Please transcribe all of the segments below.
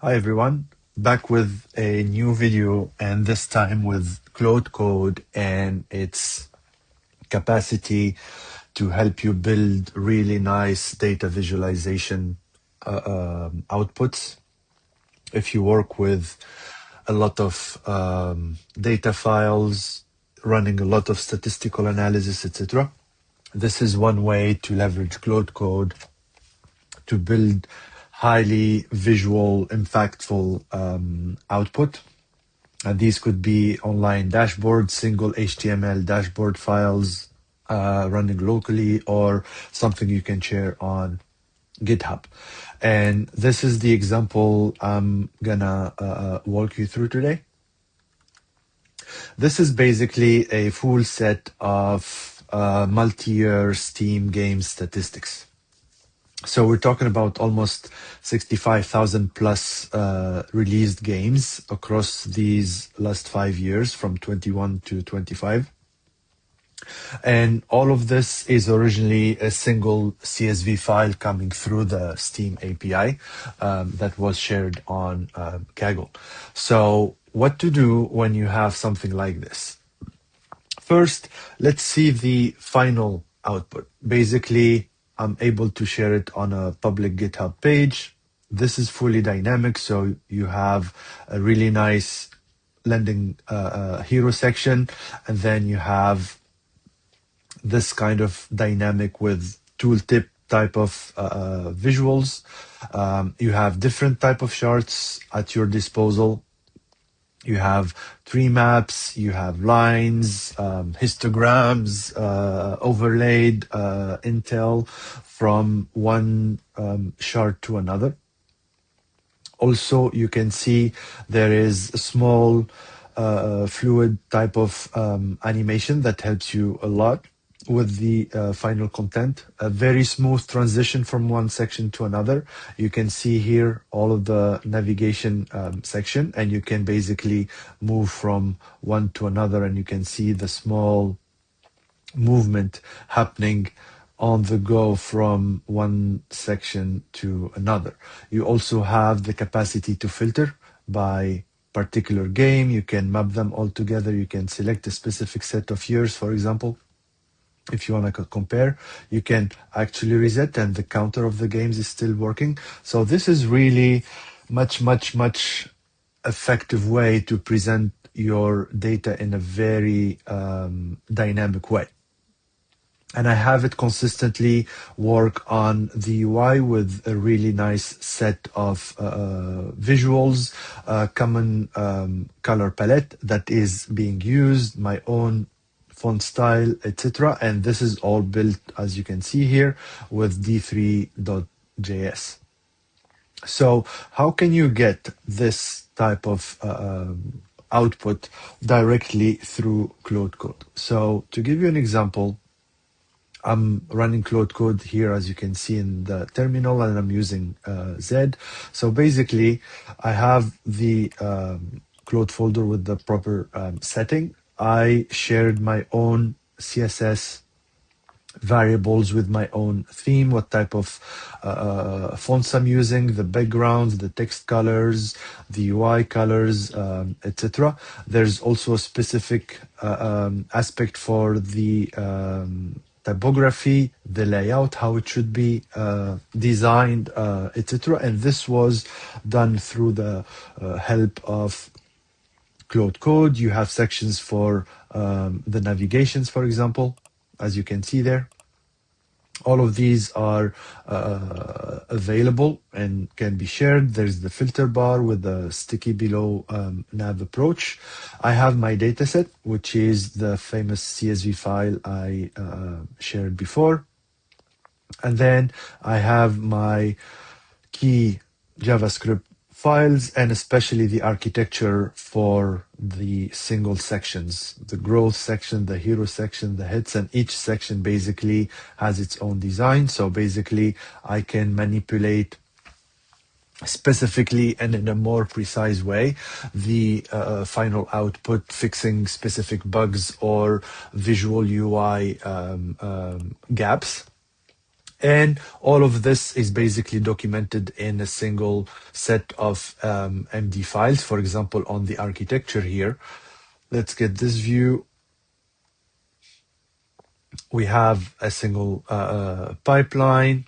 Hi everyone, back with a new video, and this time with Claude Code and its capacity to help you build really nice data visualization outputs. If you work with a lot of data files, running a lot of statistical analysis, etc., this is one way to leverage Claude Code to build highly visual, impactful output. And these could be online dashboards, single HTML dashboard files running locally, or something you can share on GitHub. And this is the example I'm gonna walk you through today. This is basically a full set of multi-year Steam game statistics. So we're talking about almost 65,000 plus released games across these last 5 years, from 21 to 25. And all of this is originally a single CSV file coming through the Steam API that was shared on Kaggle. So what to do when you have something like this? First, let's see the final output. Basically, I'm able to share it on a public GitHub page. This is fully dynamic, so you have a really nice landing hero section, and then you have this kind of dynamic with tooltip type of visuals. You have different type of charts at your disposal. You have tree maps, you have lines, histograms, overlaid intel from one chart to another. Also, you can see there is a small fluid type of animation that helps you a lot with the final content. A very smooth transition from one section to another. You can see here all of the navigation section, and you can basically move from one to another, and you can see the small movement happening on the go from one section to another. You also have the capacity to filter by particular game. You can map them all together. You can select a specific set of years, for example. If you want to compare, you can actually reset, and the counter of the games is still working. So this is really much effective way to present your data in a very dynamic way. And I have it consistently work on the UI with a really nice set of visuals, common color palette that is being used, my own font style, etc. And this is all built, as you can see here, with d3.js. So how can you get this type of output directly through Claude Code? So to give you an example, I'm running Claude Code here, as you can see in the terminal, and I'm using Z. So basically, I have the Claude folder with the proper setting. I shared my own CSS variables with my own theme, what type of fonts I'm using, the backgrounds, the text colors, the UI colors, etc. There's also a specific aspect for the typography, the layout, how it should be designed, etc. And this was done through the help of Claude Code. You have sections for the navigations, for example, as you can see there. All of these are available and can be shared. There's the filter bar with the sticky below nav approach. I have my dataset, which is the famous CSV file I shared before. And then I have my key JavaScript files, and especially the architecture for the single sections, the growth section, the hero section, the hits, and each section basically has its own design. So basically I can manipulate specifically and in a more precise way the final output, fixing specific bugs or visual UI gaps. And all of this is basically documented in a single set of MD files. For example, on the architecture here, let's get this view. We have a single pipeline.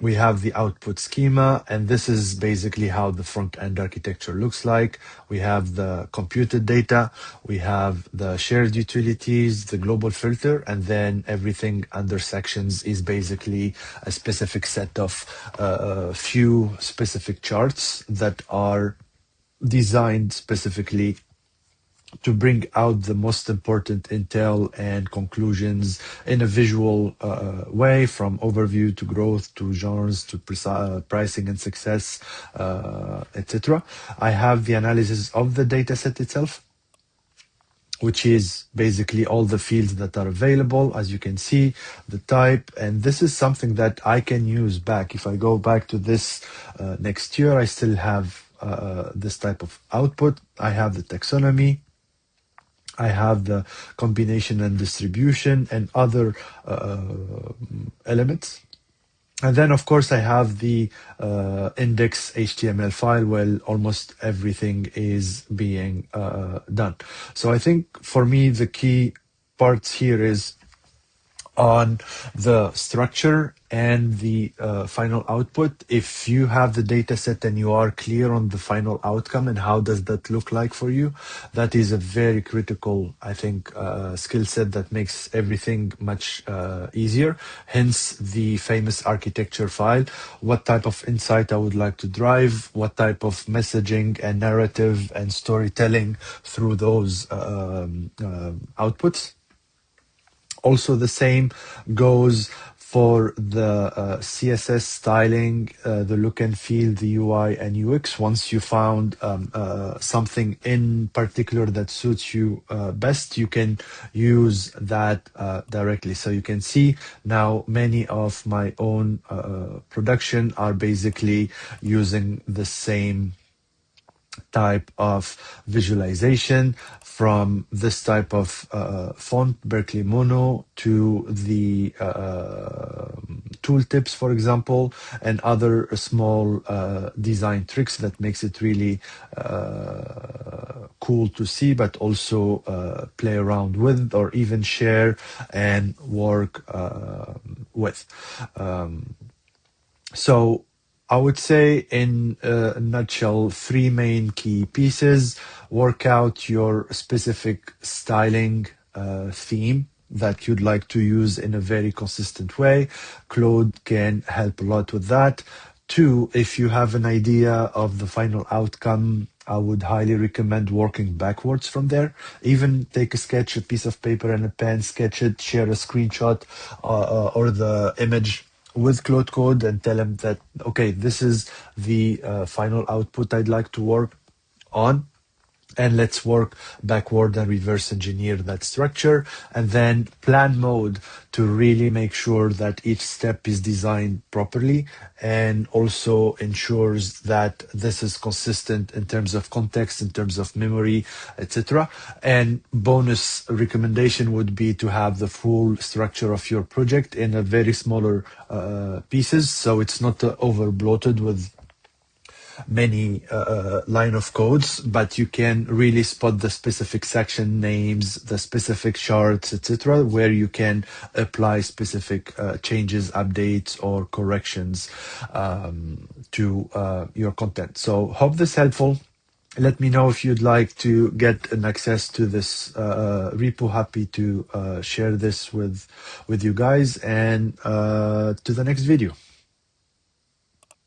We have the output schema, and this is basically how the front-end architecture looks like. We have the computed data, we have the shared utilities, the global filter, and then everything under sections is basically a specific set of few specific charts that are designed specifically to bring out the most important intel and conclusions in a visual way, from overview to growth to genres to pricing and success, etc. I have the analysis of the dataset itself, which is basically all the fields that are available, as you can see, the type, and this is something that I can use back. If I go back to this next year, I still have this type of output. I have the taxonomy, I have the combination and distribution and other elements. And then, of course, I have the index HTML file where almost everything is being done. So I think for me, the key parts here is on the structure and the final output. If you have the data set and you are clear on the final outcome and how does that look like for you, that is a very critical, I think, skill set that makes everything much easier. Hence the famous architecture file, what type of insight I would like to drive, what type of messaging and narrative and storytelling through those outputs. Also, the same goes for the CSS styling, the look and feel, the UI and UX. Once you found something in particular that suits you best, you can use that directly. So you can see now many of my own production are basically using the same type of visualization, from this type of font, Berkeley Mono, to the tooltips, for example, and other small design tricks that makes it really cool to see, but also play around with, or even share and work with. So I would say in a nutshell, three main key pieces: work out your specific styling theme that you'd like to use in a very consistent way. Claude can help a lot with that. Two, if you have an idea of the final outcome, I would highly recommend working backwards from there. Even take a sketch, a piece of paper and a pen, sketch it, share a screenshot or the image with Claude Code and tell him that, okay, this is the final output I'd like to work on. And let's work backward and reverse engineer that structure, and then plan mode to really make sure that each step is designed properly and also ensures that this is consistent in terms of context, in terms of memory, etc. And bonus recommendation would be to have the full structure of your project in a very smaller pieces, so it's not over bloated with many line of codes, but you can really spot the specific section names, the specific charts, etc., where you can apply specific changes, updates, or corrections to your content. So hope this helpful. Let me know if you'd like to get an access to this repo. Happy to share this with you guys, and to the next video.